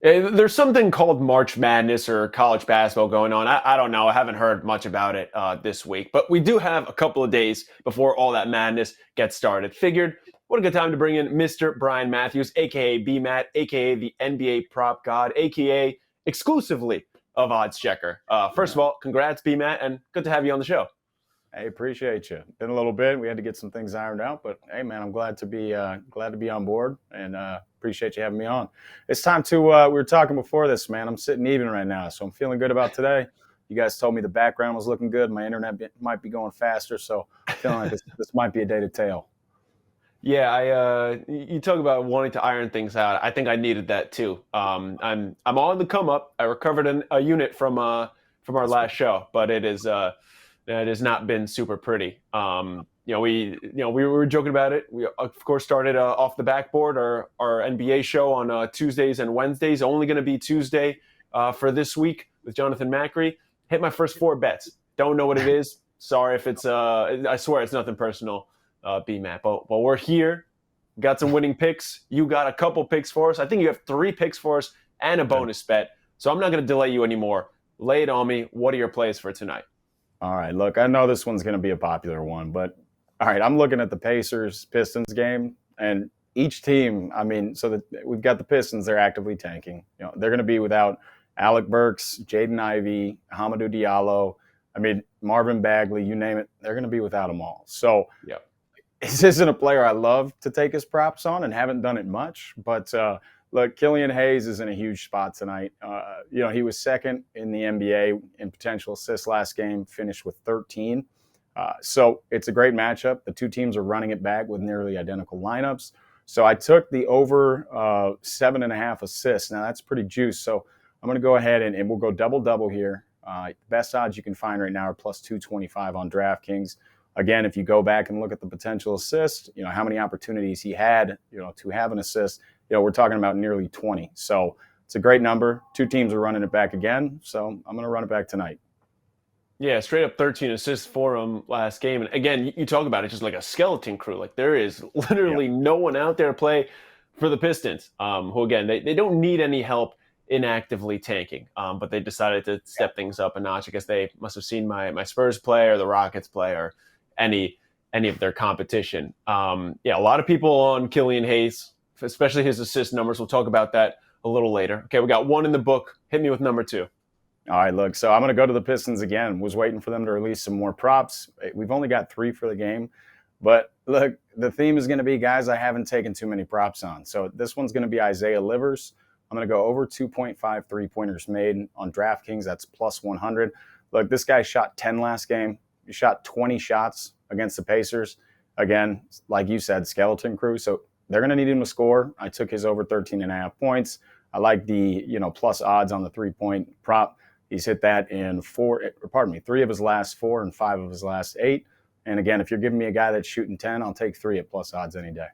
There's something called March Madness or college basketball going on. I don't know. I haven't heard much about it this week, but we do have a couple of days before all that madness gets started. Figured what a good time to bring in Mr. Brian Matthews, aka BMatt, aka the NBA prop god, aka exclusively of OddsChecker. First of all, congrats, BMatt, and good to have you on the show. Hey, appreciate you. Been a little bit. We had to get some things ironed out, but hey, man, I'm glad to be on board, and appreciate you having me on. It's time to. We were talking before this, man. I'm sitting even right now, so I'm feeling good about today. You guys told me the background was looking good. My internet might be going faster, so I'm feeling like this might be a day to tail. Yeah, you talk about wanting to iron things out. I think I needed that too. I'm on the come up. I recovered a unit from our That's last show, but it has not been super pretty. We were joking about it. We of course started off the backboard our NBA show on Tuesdays and Wednesdays. Only going to be Tuesday for this week with Jonathan Macri. Hit my first 4 bets. Don't know what it is. Sorry if it's. I swear it's nothing personal. BMatt. But we're here. Got some winning picks. You got a couple picks for us. I think you have 3 picks for us and a bonus bet. So I'm not going to delay you anymore. Lay it on me. What are your plays for tonight? All right, look, I know this one's going to be a popular one, but all right, I'm looking at the Pacers-Pistons game, and each team, we've got the Pistons, they're actively tanking. They're going to be without Alec Burks, Jaden Ivey, Hamidou Diallo, Marvin Bagley, you name it, they're going to be without them all. So Yep. This isn't a player I love to take his props on and haven't done it much, but look, Killian Hayes is in a huge spot tonight. He was second in the NBA in potential assists last game, finished with 13. So it's a great matchup. The two teams are running it back with nearly identical lineups. So I took the over 7.5 assists. Now that's pretty juice. So I'm going to go ahead and we'll go double-double here. Best odds you can find right now are plus 225 on DraftKings. Again, if you go back and look at the potential assist, how many opportunities he had, to have an assist, we're talking about nearly 20. So it's a great number. Two teams are running it back again. So I'm going to run it back tonight. Yeah, straight up 13 assists for him last game. And again, you talk about it just like a skeleton crew. Like there is literally no one out there to play for the Pistons, who again, they don't need any help in actively tanking. But they decided to step things up a notch. I guess they must have seen my Spurs play or the Rockets play or any of their competition. A lot of people on Killian Hayes, especially his assist numbers. We'll talk about that a little later. Okay, we got 1 in the book. Hit me with number 2. All right, look, so I'm going to go to the Pistons again. Was waiting for them to release some more props. We've only got 3 for the game. But look, the theme is going to be guys I haven't taken too many props on. So this one's going to be Isaiah Livers. I'm going to go over 2.5 three-pointers made on DraftKings. That's plus 100. Look, this guy shot 10 last game. He shot 20 shots against the Pacers. Again, like you said, skeleton crew. So they're going to need him to score. I took his over 13.5 points. I like the, plus odds on the 3-point prop. He's hit that in 3 of his last 4 and 5 of his last 8. And again, if you're giving me a guy that's shooting 10, I'll take 3 at plus odds any day.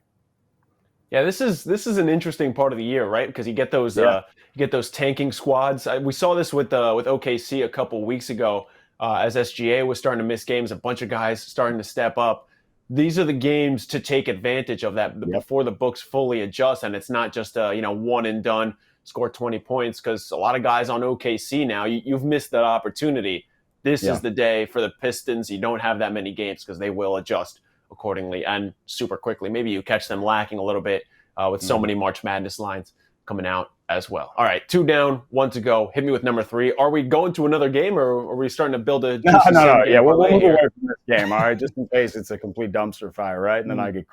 Yeah, this is an interesting part of the year, right? Because you get those tanking squads. We saw this with OKC a couple weeks ago. As SGA was starting to miss games, a bunch of guys starting to step up. These are the games to take advantage of that before the books fully adjust, and it's not just one and done, score 20 points, because a lot of guys on OKC now, you've missed that opportunity. This is the day for the Pistons. You don't have that many games because they will adjust accordingly and super quickly. Maybe you catch them lacking a little bit with so many March Madness lines coming out as well. All right, 2 down, 1 to go. Hit me with number 3. Are we going to another game, or are we starting to build a? No. Yeah, we'll move away from this game. All right, just in case it's a complete dumpster fire, right? And then I get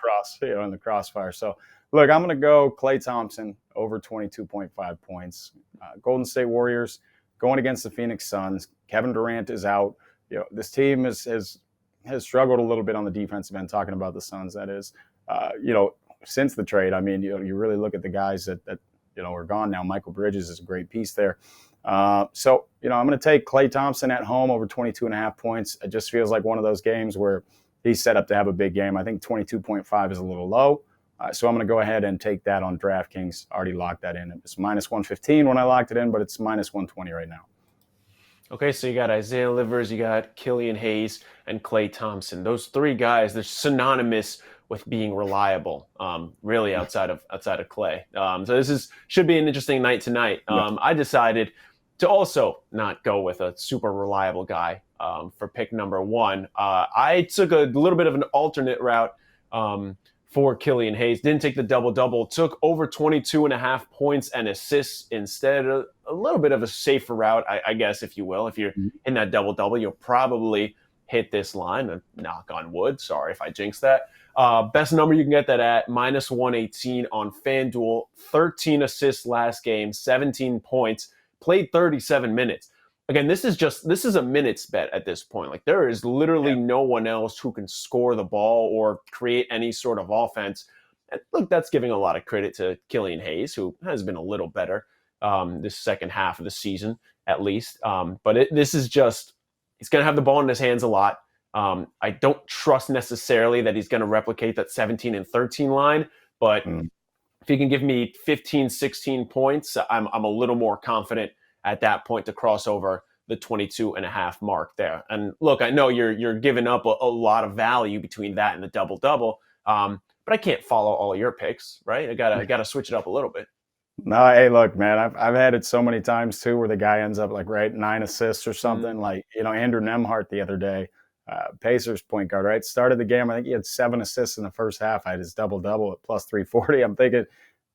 in the crossfire. So, look, I'm going to go Klay Thompson over 22.5 points. Golden State Warriors going against the Phoenix Suns. Kevin Durant is out. This team has struggled a little bit on the defensive end. Talking about the Suns, that is, since the trade. You really look at the guys that are gone now. Michael Bridges is a great piece there. So I'm going to take Klay Thompson at home over 22.5 points. It just feels like one of those games where he's set up to have a big game. I think 22.5 is a little low. So I'm going to go ahead and take that on DraftKings. Already locked that in. It was minus 115 when I locked it in, but it's minus 120 right now. Okay, so you got Isaiah Livers, you got Killian Hayes, and Klay Thompson. Those 3 guys, they're synonymous with being reliable, really outside of Clay. So this should be an interesting night tonight. I decided to also not go with a super reliable guy for pick number one. I took a little bit of an alternate route for Killian Hayes. Didn't take the double-double. Took over 22.5 points and assists instead. A little bit of a safer route, I guess, if you will. If you're in that double-double, you'll probably hit this line. Knock on wood. Sorry if I jinxed that. Best number you can get that at, -118 on FanDuel. 13 assists last game, 17 points. Played 37 minutes. Again, this is a minutes bet at this point. Like, there is literally no one else who can score the ball or create any sort of offense. And look, that's giving a lot of credit to Killian Hayes, who has been a little better this second half of the season, at least. But this is just, he's going to have the ball in his hands a lot. I don't trust necessarily that he's going to replicate that 17 and 13 line, but if he can give me 15, 16 points, I'm a little more confident at that point to cross over the 22.5 mark there. And look, I know you're giving up a lot of value between that and the double-double, but I can't follow all your picks, right? I gotta switch it up a little bit. No, hey, look, man, I've had it so many times too, where the guy ends up like 9 assists or something. Like, Andrew Nemhart the other day, Pacers point guard, right? Started the game, I think he had 7 assists in the first half. I had his double-double at plus 340. I'm thinking,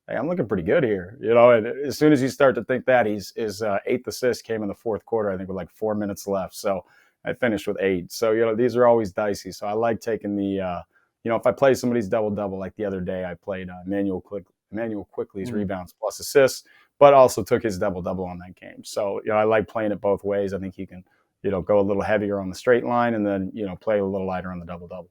hey, I'm looking pretty good here, And as soon as you start to think that, his 8th assist came in the fourth quarter, I think, with like 4 minutes left. So I finished with 8. So these are always dicey. So I like taking the, if I play somebody's double-double, like the other day, I played Emmanuel Quickly's rebounds plus assists, but also took his double-double on that game. So I like playing it both ways. I think you can, go a little heavier on the straight line and then play a little lighter on the double-double.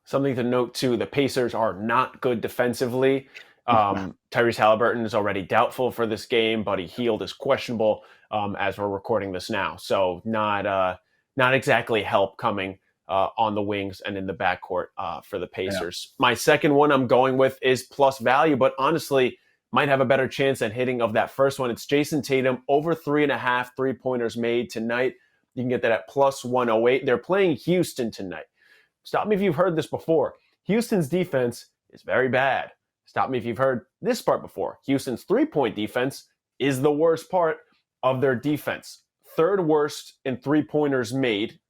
Something to note too: the Pacers are not good defensively. Tyrese Halliburton is already doubtful for this game. Buddy Hield is questionable as we're recording this now. So not exactly help coming on the wings and in the backcourt for the Pacers. My second one I'm going with is plus value, but honestly might have a better chance at hitting of that first one. It's Jason Tatum, over 3.5 3-pointers made tonight. You can get that at plus 108. They're playing Houston tonight. Stop me if you've heard this before. Houston's defense is very bad. Stop me if you've heard this part before. Houston's 3-point defense is the worst part of their defense. 3rd worst in 3-pointers made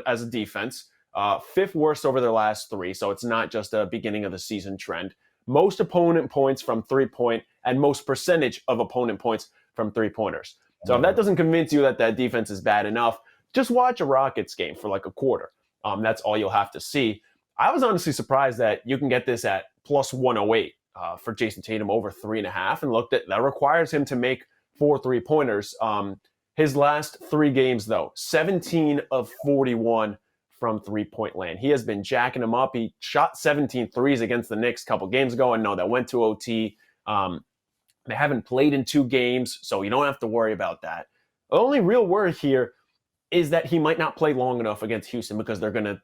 as a defense. 5th worst over their last 3, so it's not just a beginning of the season trend. Most opponent points from 3-point and most percentage of opponent points from 3-pointers. So if that doesn't convince you that defense is bad enough, just watch a Rockets game for like a quarter. That's all you'll have to see. I was honestly surprised that you can get this at plus 108 for Jason Tatum, over 3.5, and looked at that requires him to make 4 3-pointers. His last 3 games, though, 17 of 41 from 3-point land. He has been jacking them up. He shot 17 threes against the Knicks a couple games ago, and no, that went to OT. They haven't played in 2 games, so you don't have to worry about that. The only real worry here is that he might not play long enough against Houston because they're going to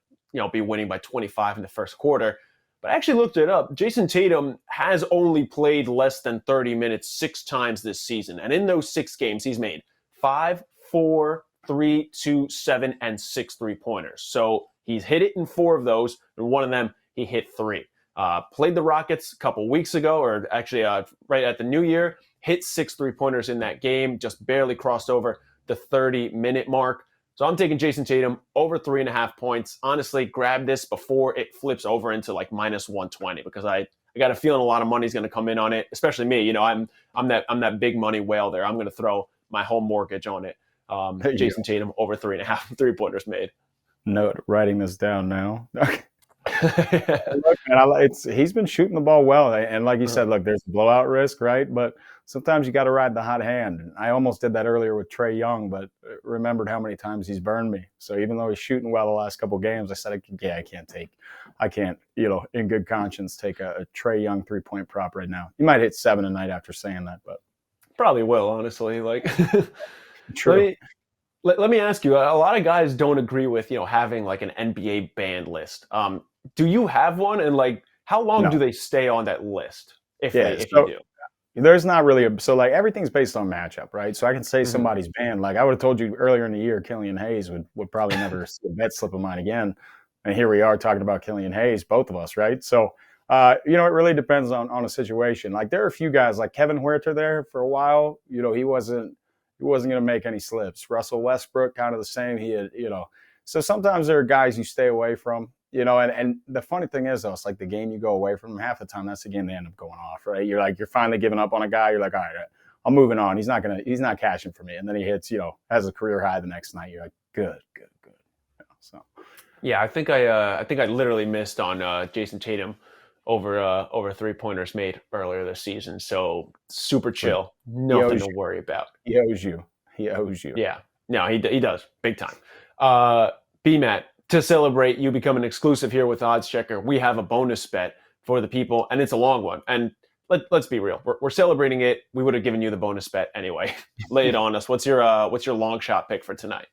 be winning by 25 in the first quarter. But I actually looked it up. Jason Tatum has only played less than 30 minutes 6 times this season. And in those 6 games, he's made 5, 4, 3, 2, 7, and 6 3-pointers. So he's hit it in 4 of those, and one of them he hit 3. Played the Rockets a couple weeks ago, or actually right at the New Year, hit 6 3-pointers in that game, just barely crossed over the 30-minute mark. So I'm taking Jason Tatum over 3.5 points. Honestly, grab this before it flips over into like minus 120, because I got a feeling a lot of money's going to come in on it, especially me. I'm that big money whale there. I'm going to throw my home mortgage on it. Jason Tatum over 3.5 3-pointers made. Note, writing this down now. Look, man, he's been shooting the ball well, and like you said, look, there's a blowout risk, right? But sometimes you got to ride the hot hand. And I almost did that earlier with Trae Young, but remembered how many times he's burned me. So even though he's shooting well the last couple of games, I said, I can't, in good conscience, take a Trae Young 3-point prop right now. You might hit 7 a night after saying that, but probably will, honestly. Like, true. Let me ask you, a lot of guys don't agree with, having like an NBA banned list. Do you have one? And like, how long do they stay on that list if you do? There's not really like everything's based on matchup, right? So I can say somebody's banned. Like I would have told you earlier in the year, Killian Hayes would probably never see a bet slip of mine again. And here we are talking about Killian Hayes, both of us, right? So, it really depends on a situation. Like there are a few guys like Kevin Huerter there for a while. He wasn't going to make any slips. Russell Westbrook, kind of the same. He had, so sometimes there are guys you stay away from, and the funny thing is though, it's like the game you go away from, half the time that's the game they end up going off, right? You're finally giving up on a guy. You're like, all right, I'm moving on. He's not cashing for me. And then he hits, has a career high the next night. You're like, good. So. Yeah, I think I literally missed on Jason Tatum over 3-pointers made earlier this season. So super chill, nothing to worry about. He owes you. Yeah, no, he does big time. BMatt, to celebrate you become an exclusive here with OddsChecker, we have a bonus bet for the people, and it's a long one. And let's be real, we're celebrating it. We would have given you the bonus bet anyway. Lay it on us. What's your long shot pick for tonight?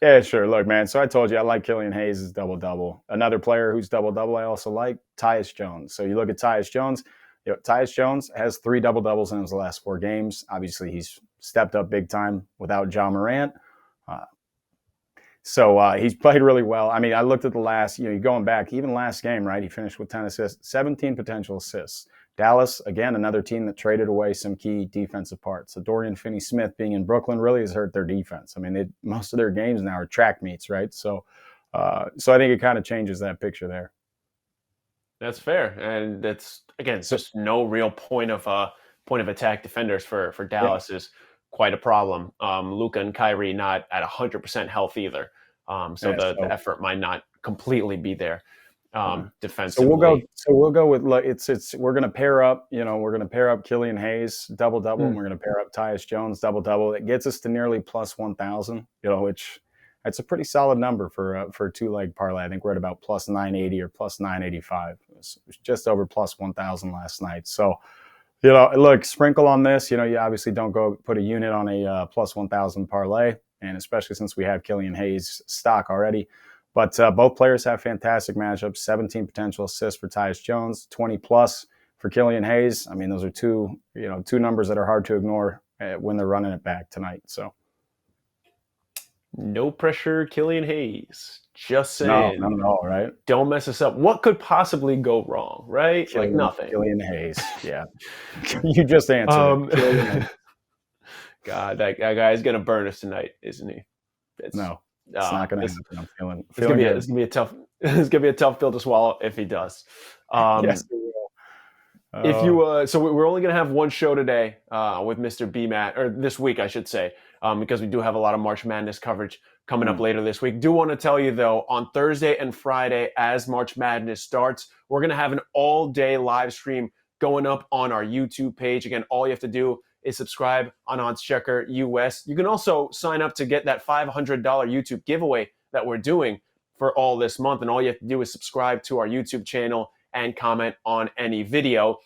Yeah, sure. Look, man, so I told you I like Killian Hayes' double-double. Another player who's double-double I also like, Tyus Jones. So you look at Tyus Jones, Tyus Jones has 3 double-doubles in his last 4 games. Obviously, he's stepped up big time without Ja Morant. So he's played really well. I mean, I looked at the last, you're going back, even last game, right? He finished with 10 assists, 17 potential assists. Dallas, again, another team that traded away some key defensive parts. So Dorian Finney-Smith being in Brooklyn really has hurt their defense. I mean, most of their games now are track meets, right? So I think it kind of changes that picture there. That's fair, and that's again just no real point of attack defenders for Dallas is quite a problem. Luka and Kyrie not at 100% health either, so the effort might not completely be there. Defensively. So we'll go with we're going to pair up, we're going to pair up Killian Hayes double-double, and we're going to pair up Tyus Jones double-double. It gets us to nearly plus 1,000, which that's a pretty solid number for a 2-leg parlay. I think we're at about plus 980 or plus 985. It was just over plus 1,000 last night. So, look, sprinkle on this. You obviously don't go put a unit on a plus 1,000 parlay, and especially since we have Killian Hayes stock already. But both players have fantastic matchups. 17 potential assists for Tyus Jones, 20 plus for Killian Hayes. I mean, those are two numbers that are hard to ignore when they're running it back tonight. So, no pressure, Killian Hayes. Just saying. No, not at all, right? Don't mess us up. What could possibly go wrong, right? Nothing. Killian Hayes, yeah. You just answered. God, that guy's gonna burn us tonight, isn't he? It's not gonna happen. I'm feeling it's gonna be a tough pill to swallow if he does. Yes, he will. If you so we're only gonna have one show today with Mr. BMatt, or this week I should say, because we do have a lot of March Madness coverage coming up later this week. Do want to tell you though, on Thursday and Friday as March Madness starts, we're gonna have an all-day live stream going up on our YouTube page. Again, all you have to do is subscribe on OddsChecker US. You can also sign up to get that $500 YouTube giveaway that we're doing for all this month, and all you have to do is subscribe to our YouTube channel and comment on any video.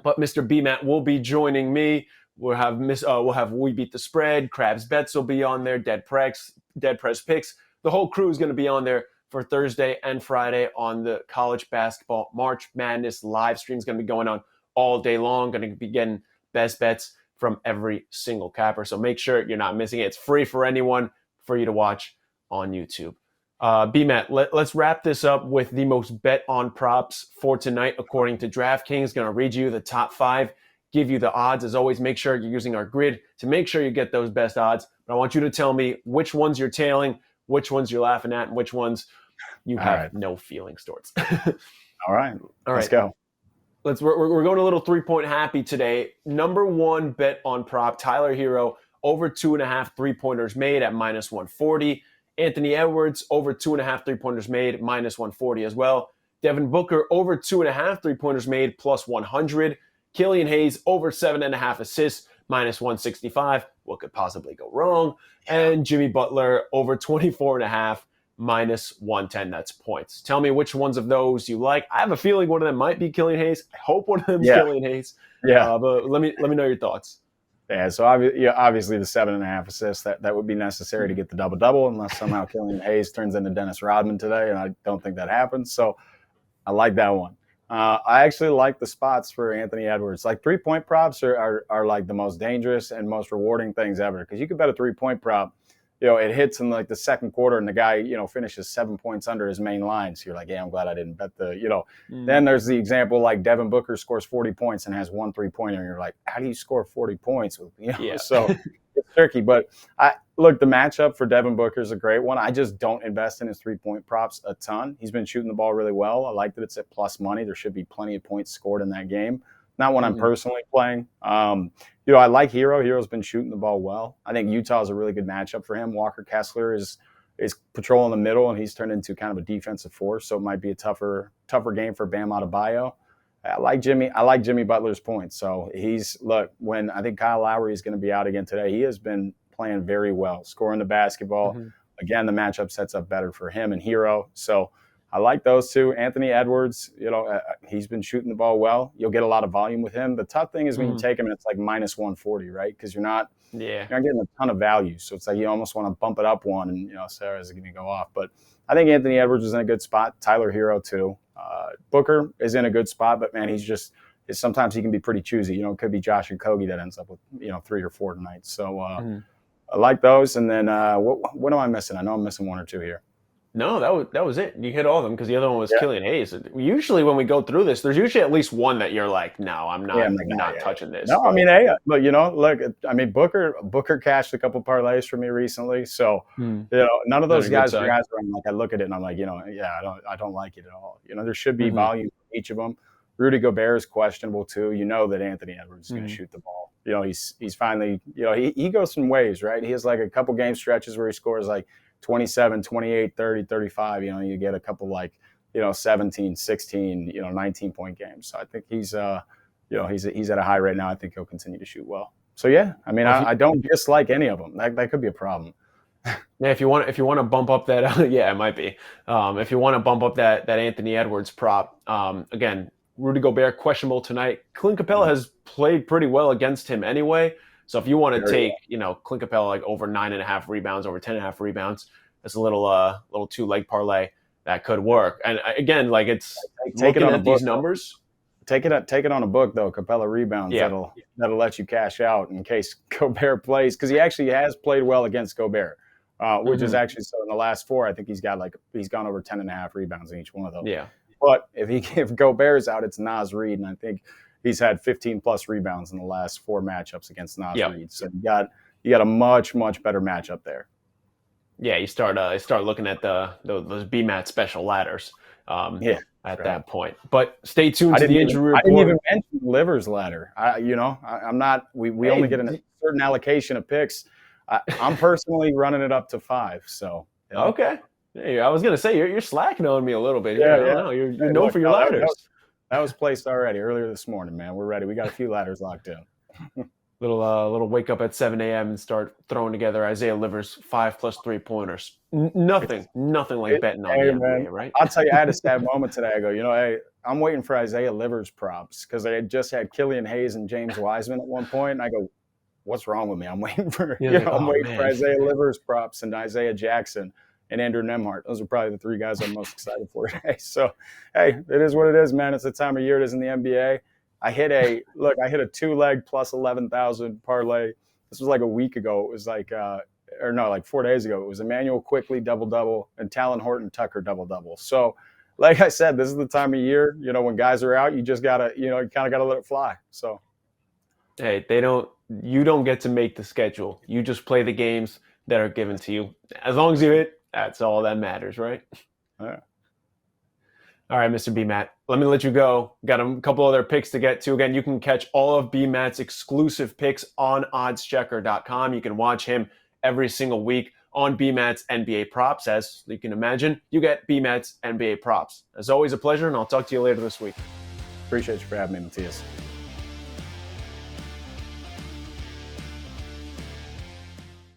But Mr. BMatt will be joining me. We'll have We Beat the Spread, Krabs Bets will be on there, Dead Press Picks. The whole crew is going to be on there for Thursday and Friday on the college basketball March Madness live stream. Is going to be going on all day long. Going to be getting best bets from every single capper. So make sure you're not missing it. It's free for anyone for you to watch on YouTube. BMatt, let's wrap this up with the most bet on props for tonight according to Draftkings. Going to read you the top 5, give you the odds. As always, make sure you're using our grid to make sure you get those best odds. But I want you to tell me which ones you're tailing, which ones you're laughing at, and which ones you have no feelings towards. All right. Let's go. We're going a little 3-point happy today. Number 1 bet on prop, Tyler Hero, over 2.5 3-pointers made at minus 140. Anthony Edwards, over 2.5 3-pointers made, minus 140 as well. Devin Booker, over 2.5 3-pointers made, plus 100. Killian Hayes, over 7.5 assists, minus 165. What could possibly go wrong? And Jimmy Butler, over 24.5, minus 110. That's points. Tell me which ones of those you like. I have a feeling one of them might be Killian Hayes. I hope one of them is Killian Hayes. Yeah. But let me know your thoughts. Yeah, so obviously the 7.5 assists, that would be necessary to get the double-double unless somehow Killian Hayes turns into Dennis Rodman today, and I don't think that happens. So I like that one. I actually like the spots for Anthony Edwards. Like 3-point props are like the most dangerous and most rewarding things ever because you could bet a 3-point prop it hits in like the second quarter and the guy, finishes 7 points under his main line. So you're like, yeah, I'm glad I didn't bet Then there's the example like Devin Booker scores 40 points and has 1 3-pointer. And you're like, how do you score 40 points? Yeah. So it's tricky. But look, the matchup for Devin Booker is a great one. I just don't invest in his 3-point props a ton. He's been shooting the ball really well. I like that it's at plus money. There should be plenty of points scored in that game. Not when I'm personally playing. I like Hero. Hero's been shooting the ball well. I think Utah is a really good matchup for him. Walker Kessler is patrolling the middle, and he's turned into kind of a defensive force, so it might be a tougher game for Bam Adebayo. I like Jimmy Butler's points. So when I think Kyle Lowry is going to be out again today, he has been playing very well, scoring the basketball. Again, the matchup sets up better for him and Hero. So I like those two. Anthony Edwards, he's been shooting the ball well. You'll get a lot of volume with him. The tough thing is when you take him and it's like minus 140, right? Because you're not getting a ton of value. So it's like you almost want to bump it up one and, Sarah's going to go off. But I think Anthony Edwards is in a good spot. Tyler Hero too. Booker is in a good spot, but man, sometimes he can be pretty choosy. It could be Josh and Kogi that ends up with, 3 or 4 tonight. So I like those. And then what am I missing? I know I'm missing 1 or 2 here. No, that was it. You hit all of them because the other one was Killian Hayes. Usually when we go through this, there's usually at least one that you're like, no, I'm not touching this. No, but. Look, Booker cashed a couple parlays for me recently. So, none of those guys are guys where I'm like, I look at it and I'm like, I don't like it at all. There should be volume for each of them. Rudy Gobert is questionable too. You know that Anthony Edwards is going to shoot the ball. He's finally, he goes some waves, right? He has like a couple game stretches where he scores like 27, 28, 30, 35. You get a couple like, 17, 16, 19-point games. So I think he's at a high right now. I think he'll continue to shoot well. So yeah, I don't dislike any of them. That could be a problem. Yeah, if you want to bump up that, it might be. If you want to bump up that Anthony Edwards prop, again, Rudy Gobert questionable tonight. Clint Capella has played pretty well against him anyway. So if you want to take, Clint Capella like over 9.5 rebounds, over 10.5 rebounds, that's a little 2-leg parlay that could work. And again, like it's looking at these numbers. Take it on a book though. Capella rebounds that'll let you cash out in case Gobert plays, because he actually has played well against Gobert, which is actually so in the last 4. I think he's gone over 10.5 rebounds in each one of them. Yeah. But if Gobert's out, it's Naz Reid, and I think he's had 15 plus rebounds in the last 4 matchups against Naz Reid. So you got a much better matchup there. Yeah, you start looking at those BMatt special ladders. At that point, but stay tuned to the injury report. I didn't even mention Livers ladder. I'm not. We only get a certain allocation of picks. I'm personally running it up to 5. So okay. Hey, I was gonna say you're slacking on me a little bit. You're known for your ladders. That was placed already earlier this morning, man. We're ready. We got a few ladders locked in. Little wake up at 7 a.m. and start throwing together Isaiah Livers 5+ 3-pointers. Nothing like betting on the NBA, right? I'll tell you, I had a sad moment today. I go, hey, I'm waiting for Isaiah Livers props because I had just had Killian Hayes and James Wiseman at one point, and I go, what's wrong with me? I'm waiting for for Isaiah Livers props and Isaiah Jackson and Andrew Nembhard. Those are probably the 3 guys I'm most excited for today. So, hey, it is what it is, man. It's the time of year it is in the NBA. I hit a 2-leg plus 11,000 parlay. This was like a week ago. It was like 4 days ago. It was Emmanuel Quickly double-double and Talon Horton Tucker double-double. So, like I said, this is the time of year, when guys are out, you just gotta, you kind of gotta let it fly. So, hey, you don't get to make the schedule. You just play the games that are given to you. As long as you hit, that's all that matters, right? Yeah. All right, Mr. BMatt, let me let you go. Got a couple other picks to get to. Again, you can catch all of BMatt's exclusive picks on OddsChecker.com. You can watch him every single week on BMatt's NBA props. As you can imagine, you get BMatt's NBA props. As always, a pleasure, and I'll talk to you later this week. Appreciate you for having me, Matias.